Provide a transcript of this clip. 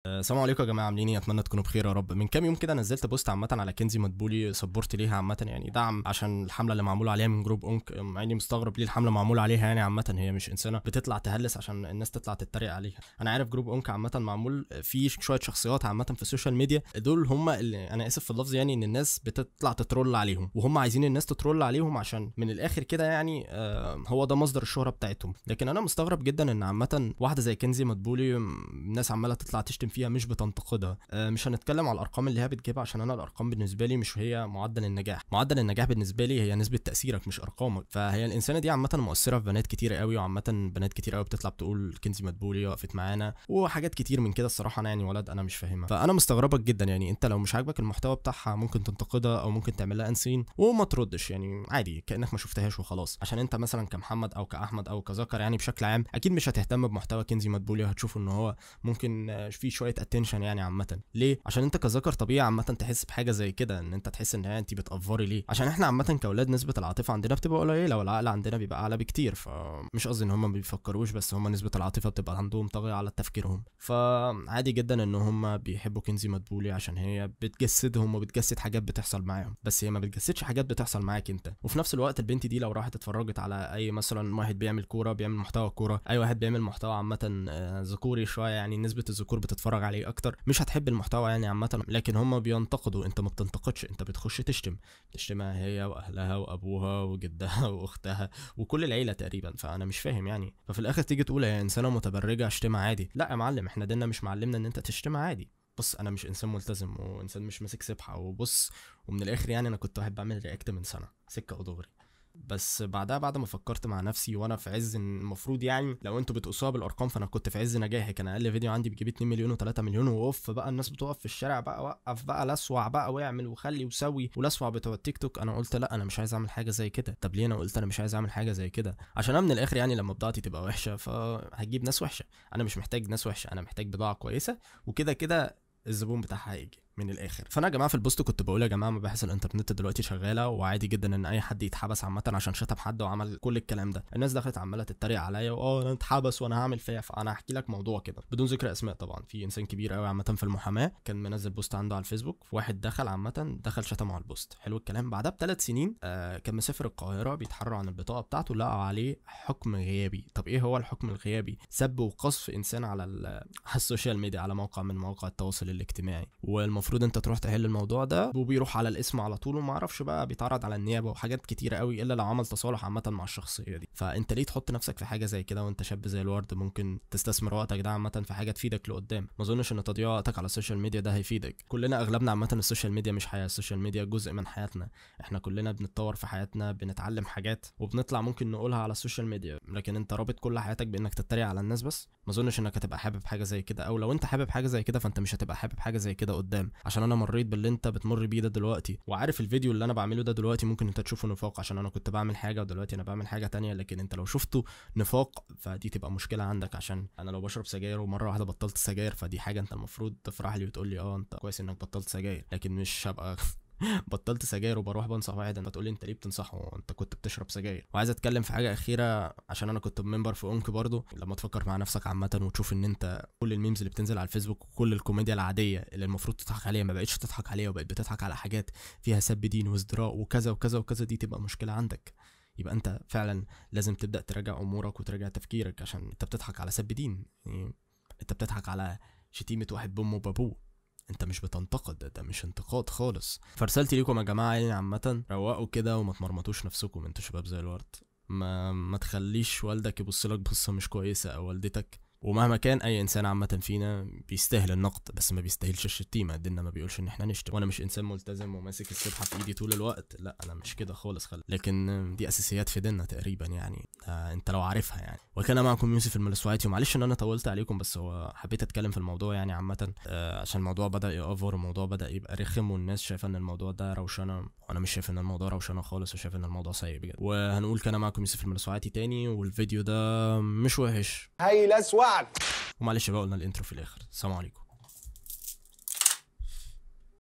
السلام عليكم يا جماعه، عاملين ايه؟ اتمنى تكونوا بخير يا رب. من كام يوم كده نزلت بوست عامه على كنزي مدبولي، سبورت ليها عامه، يعني دعم عشان الحمله اللي معموله عليها من جروب اونك. مع اني مستغرب ليه الحمله معموله عليها، يعني عامه هي مش انسانه بتطلع تهلس عشان الناس تطلع تتريق عليها. انا عارف جروب اونك عامه معمول فيه شويه شخصيات عامه في السوشيال ميديا، دول هم اللي انا اسف في اللفظ يعني ان الناس بتطلع تترول عليهم، وهم عايزين الناس تترول عليهم عشان من الاخر كده يعني هو ده مصدر الشهره بتاعتهم. لكن انا مستغرب جدا ان عامه واحده زي كنزي مدبولي الناس عماله تطلع تشتم فيها مش بتنتقدها. مش هنتكلم على الارقام اللي هي بتجيبها عشان انا الارقام بالنسبه لي مش هي معدل النجاح. معدل النجاح بالنسبه لي هي نسبه تاثيرك مش ارقامك. فهي الانسانه دي عامه مؤثره في بنات كتير قوي، وعامه بنات كتير قوي بتطلع بتقول كنزي مدبولي وقفت معانا وحاجات كتير من كده. الصراحه انا يعني ولد انا مش فاهمها، فانا مستغربك جدا. يعني انت لو مش عاجبك المحتوى بتاعها ممكن تنتقدها او ممكن تعمل لها انسين وما تردش، يعني عادي كانك ما شفتهاش وخلاص. عشان انت مثلا كمحمد او كاحمد او كذكر يعني بشكل عام اكيد مش هتهتم بمحتوى كنزي مدبولي، وهتشوف ان هو ممكن فيه شويه اتنشن يعني عامه. ليه؟ عشان انت كذكر طبيعي عامه تحس بحاجه زي كده، ان انت تحس ان هي انت بتأفوري ليه. عشان احنا عامه كاولاد نسبه العاطفه عندنا بتبقى قليله والعقل عندنا بيبقى اعلى بكتير. فمش قصدي ان هم ما بيفكروش، بس هم نسبه العاطفه بتبقى عندهم طاغيه على تفكيرهم. فعادي جدا ان هم بيحبوا كنزي مدبولي عشان هي بتجسدهم وبتجسد حاجات بتحصل معاهم، بس هي ما بتجسدش حاجات بتحصل معاك انت. وفي نفس الوقت البنت دي لو راحت اتفرجت على اي مثلا واحد بيعمل كوره، بيعمل محتوى كوره، اي واحد بيعمل محتوى عامه ذكوري شويه، يعني نسبه الذكور بتتفرج عليه اكتر، مش هتحب المحتوى يعني عامه. لكن هم بينتقدوا، انت ما بتنتقدش، انت بتخش تشتمها هي واهلها وابوها وجدها واختها وكل العيله تقريبا. فانا مش فاهم يعني. ففي الاخر تيجي تقول هي انسانه متبرجه اشتمها عادي. لا يا معلم، احنا ديننا مش معلمنا ان انت تشتمها عادي. بص انا مش انسان ملتزم وانسان مش ماسك سبحه، وبص ومن الاخر يعني انا كنت واحد بعمل رياكت من سنه سكه ودغري. بس بعدها بعد ما فكرت مع نفسي وانا في عز المفروض يعني لو انتوا بتقيسوها بالارقام فانا كنت في عز نجاحي. كان اقل فيديو عندي بيجيب 2 مليون و3 مليون، واوف بقى الناس بتقف في الشارع بقى، وقف بقى لسوع بقى واعمل وخلي وسوي ولسوع بتوع التيك توك. انا قلت لا انا مش عايز اعمل حاجه زي كده. طب ليه انا قلت انا مش عايز اعمل حاجه زي كده؟ عشان انا من الاخر يعني لما بضاعتي تبقى وحشه فهجيب ناس وحشه. انا مش محتاج ناس وحشه، انا محتاج بضاعه كويسه، وكده كده الزبون بتاعها هيجي من الاخر. فانا يا جماعه في البوست كنت بقول يا جماعه مباحث الانترنت دلوقتي شغاله، وعادي جدا ان اي حد يتحبس عامه عشان شتم حد وعمل كل الكلام ده. الناس دخلت عماله تتريق عليا انا اتحبس وانا هعمل فيها. فانا هحكي لك موضوع كده بدون ذكر اسماء طبعا. في انسان كبير قوي عامه في المحاماه كان منزل بوست عنده على الفيسبوك، واحد دخل عامه دخل شتمه على البوست. حلو الكلام. بعدها بثلاث سنين كان مسافر القاهره بيتحرر عن البطاقه بتاعته، لقوا عليه حكم غيابي. طب ايه هو الحكم الغيابي؟ سب وقذف انسان على السوشيال ميديا، على موقع من مواقع التواصل الاجتماعي. والمفروض انت تروح تحل الموضوع ده، وبيروح على الاسم على طول، وما اعرفش بقى بيتعرض على النيابه وحاجات كتيره قوي الا لو عمل تصالح عامه مع الشخصيه دي. فانت ليه تحط نفسك في حاجه زي كده وانت شاب زي الورد؟ ممكن تستثمر وقتك ده عامه في حاجه تفيدك لقدام. ما اظنش ان تضييع وقتك على السوشيال ميديا ده هيفيدك. كلنا اغلبنا عامه السوشيال ميديا مش حياه، السوشيال ميديا جزء من حياتنا. احنا كلنا بنتطور في حياتنا، بنتعلم حاجات وبنطلع ممكن نقولها على السوشيال ميديا. لكن انت رابط كل حياتك بانك تتريق على الناس بس؟ ما اظنش انك هتبقى حابب حاجه زي كده، او لو انت حابب حاجه زي كده فانت مش هتبقى حابب حاجه زي كده قدام. عشان انا مريت باللي انت بتمر بيه ده دلوقتي، وعارف الفيديو اللي انا بعمله ده دلوقتي ممكن انت تشوفه نفاق عشان انا كنت بعمل حاجه ودلوقتي انا بعمل حاجه تانية. لكن انت لو شفته نفاق فدي تبقى مشكله عندك. عشان انا لو بشرب سجاير ومره واحده بطلت سجاير فدي حاجه انت المفروض تفرح لي وتقول لي انت كويس انك بطلت سجاير. لكن مش هبقى بطلت سجاير وبروح بنصح واحد انت تقول لي انت ليه بتنصحه انت كنت بتشرب سجاير. وعايز اتكلم في حاجه اخيره عشان انا كنت ممبر في اونك برضو. لما تفكر مع نفسك عامه وتشوف ان انت كل الميمز اللي بتنزل على الفيسبوك وكل الكوميديا العاديه اللي المفروض تضحك عليها ما بقتش تضحك عليها، وبقت بتضحك على حاجات فيها سب دين وازدراء وكذا وكذا وكذا، دي تبقى مشكله عندك. يبقى انت فعلا لازم تبدا تراجع امورك وتراجع تفكيرك، عشان انت بتضحك على سب دين، يعني انت بتضحك على شتيمه واحد بامه وبابوه، انت مش بتنتقد. ده مش انتقاد خالص. فرسالتي ليكم يا جماعه يعني عامه روقوا كده وما تمرمطوش نفسكم، انتوا شباب زي الورد. ما تخليش والدك يبص لك بصه مش كويسه او والدتك. ومهما كان اي انسان عامه فينا بيستاهل النقد بس ما بيستاهلش الشتيمه. ديننا ما بيقولش ان احنا نشتم، وانا مش انسان ملتزم وماسك السبحه في ايدي طول الوقت، لا انا مش كده خالص لكن دي اساسيات في ديننا تقريبا يعني. انت لو عارفها يعني. وكان معكم يوسف الملسوعاتي، ومعلش ان انا طولت عليكم بس هو حبيت اتكلم في الموضوع يعني عامه عشان الموضوع بدا يأفور، الموضوع بدا يبقى رخم، والناس شايفه ان الموضوع ده روشنه، وانا مش شايف ان الموضوع روشنه خالص، وشايف ان الموضوع سيء بجد. وهنقول كان معكم يوسف الملسوعاتي تاني، والفيديو ده مش وحش، هاي الاسود. ومعلش بقى قلنا الانترو في الاخر. السلام عليكم.